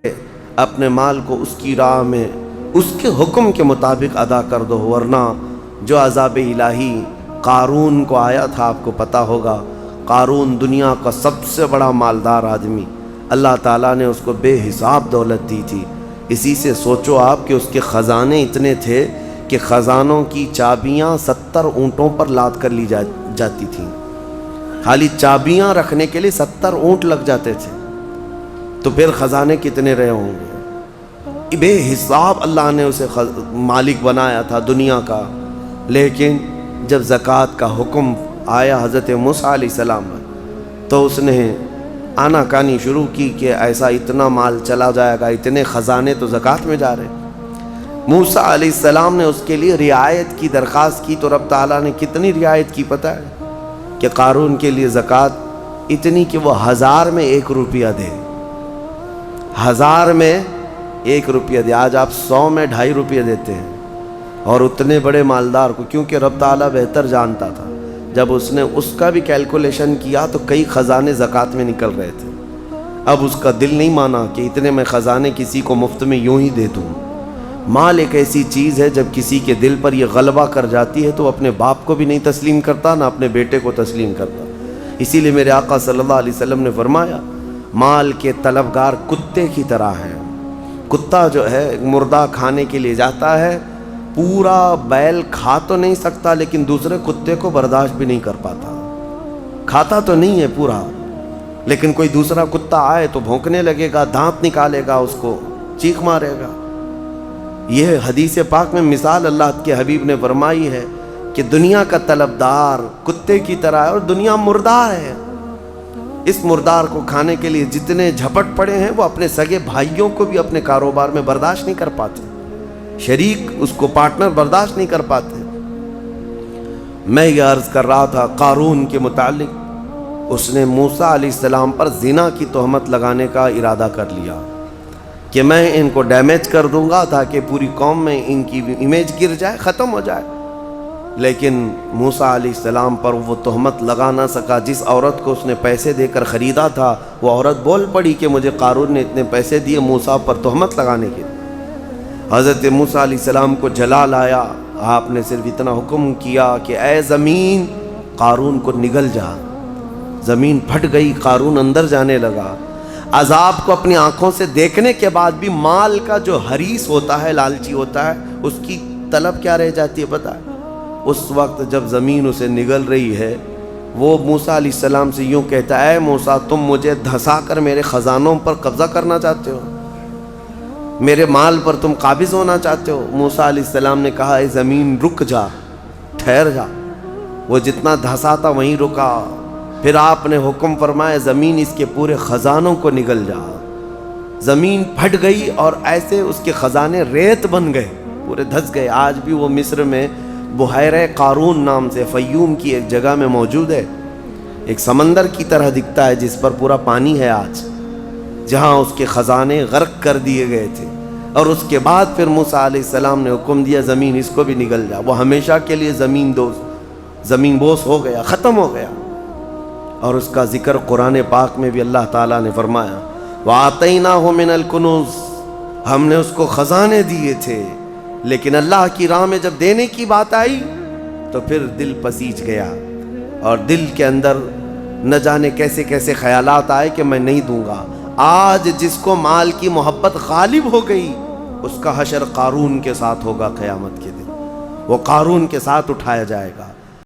اپنے مال کو اس کی راہ میں اس کے حکم کے مطابق ادا کر دو، ورنہ جو عذاب الہی قارون کو آیا تھا، آپ کو پتہ ہوگا، قارون دنیا کا سب سے بڑا مالدار آدمی، اللہ تعالیٰ نے اس کو بے حساب دولت دی تھی۔ اسی سے سوچو آپ کہ اس کے خزانے اتنے تھے کہ خزانوں کی چابیاں 70 اونٹوں پر لاد کر لی جاتی تھیں، خالی چابیاں رکھنے کے لیے 70 اونٹ لگ جاتے تھے، تو پھر خزانے کتنے رہے ہوں گے؟ بے حساب اللہ نے اسے مالک بنایا تھا دنیا کا۔ لیکن جب زکوٰۃ کا حکم آیا حضرت موسیٰ علیہ السلام تو اس نے آنا کانی شروع کی کہ ایسا اتنا مال چلا جائے گا، اتنے خزانے تو زکوٰۃ میں جا رہے ہیں۔ موسیٰ علیہ السلام نے اس کے لیے رعایت کی درخواست کی تو رب تعالیٰ نے کتنی رعایت کی پتہ ہے؟ کہ قارون کے لیے زکوٰۃ اتنی کہ وہ 1000 میں 1 روپیہ دے، 1000 میں 1 روپیہ دے۔ آج آپ 100 میں 2.5 روپیہ دیتے ہیں، اور اتنے بڑے مالدار کو، کیونکہ رب تعالیٰ بہتر جانتا تھا، جب اس نے اس کا بھی کیلکولیشن کیا تو کئی خزانے زکوٰۃ میں نکل رہے تھے۔ اب اس کا دل نہیں مانا کہ اتنے میں خزانے کسی کو مفت میں یوں ہی دے دوں۔ مال ایک ایسی چیز ہے جب کسی کے دل پر یہ غلبہ کر جاتی ہے تو وہ اپنے باپ کو بھی نہیں تسلیم کرتا، نہ اپنے بیٹے کو تسلیم کرتا۔ اسی لیے میرے آقا صلی اللہ علیہ وسلم نے فرمایا، مال کے طلبگار کتے کی طرح ہیں۔ کتا جو ہے مردہ کھانے کے لیے جاتا ہے، پورا بیل کھا تو نہیں سکتا لیکن دوسرے کتے کو برداشت بھی نہیں کر پاتا، کھاتا تو نہیں ہے پورا، لیکن کوئی دوسرا کتا آئے تو بھونکنے لگے گا، دانت نکالے گا، اس کو چیخ مارے گا۔ یہ حدیث پاک میں مثال اللہ کے حبیب نے فرمائی ہے کہ دنیا کا طلبدار کتے کی طرح ہے، اور دنیا مردار ہے۔ اس مردار کو کھانے کے لیے جتنے جھپٹ پڑے ہیں وہ اپنے سگے بھائیوں کو بھی اپنے کاروبار میں برداشت نہیں کر پاتے، شریک اس کو پارٹنر برداشت نہیں کر پاتے۔ میں یہ عرض کر رہا تھا قارون کے متعلق، اس نے موسیٰ علیہ السلام پر زنا کی تہمت لگانے کا ارادہ کر لیا کہ میں ان کو ڈیمیج کر دوں گا تاکہ پوری قوم میں ان کی امیج گر جائے، ختم ہو جائے۔ لیکن موسیٰ علیہ السلام پر وہ تہمت لگا نہ سکا۔ جس عورت کو اس نے پیسے دے کر خریدا تھا وہ عورت بول پڑی کہ مجھے قارون نے اتنے پیسے دیے موسیٰ پر تہمت لگانے کے لیے۔ حضرت موسیٰ علیہ السلام کو جلال آیا، آپ نے صرف اتنا حکم کیا کہ اے زمین قارون کو نگل جا۔ زمین پھٹ گئی، قارون اندر جانے لگا۔ عذاب کو اپنی آنکھوں سے دیکھنے کے بعد بھی مال کا جو حریص ہوتا ہے، لالچی ہوتا ہے، اس کی طلب کیا رہ جاتی ہے پتہ ہے؟ اس وقت جب زمین اسے نگل رہی ہے، وہ موسیٰ علیہ السلام سے یوں کہتا ہے، اے موسیٰ تم مجھے دھسا کر میرے خزانوں پر قبضہ کرنا چاہتے ہو، میرے مال پر تم قابض ہونا چاہتے ہو؟ موسیٰ علیہ السلام نے کہا، اے زمین رک جا، ٹھہر جا۔ وہ جتنا دھسا تھا وہیں رکا۔ پھر آپ نے حکم فرمایا، زمین اس کے پورے خزانوں کو نگل جا۔ زمین پھٹ گئی اور ایسے اس کے خزانے ریت بن گئے، پورے دھس گئے۔ آج بھی وہ مصر میں بحیرہ قارون نام سے فیوم کی ایک جگہ میں موجود ہے، ایک سمندر کی طرح دکھتا ہے جس پر پورا پانی ہے آج، جہاں اس کے خزانے غرق کر دیے گئے تھے۔ اور اس کے بعد پھر موسیٰ علیہ السلام نے حکم دیا، زمین اس کو بھی نگل جا۔ وہ ہمیشہ کے لیے زمین بوس ہو گیا، ختم ہو گیا۔ اور اس کا ذکر قرآن پاک میں بھی اللہ تعالیٰ نے فرمایا، وَآتَيْنَاهُ مِنَ الْكُنُوزِ، ہم نے اس کو خزانے دیے تھے، لیکن اللہ کی راہ میں جب دینے کی بات آئی تو پھر دل پسیج گیا، اور دل کے اندر نہ جانے کیسے کیسے خیالات آئے کہ میں نہیں دوں گا۔ آج جس کو مال کی محبت غالب ہو گئی، اس کا حشر قارون کے ساتھ ہوگا قیامت کے دن، وہ قارون کے ساتھ اٹھایا جائے گا۔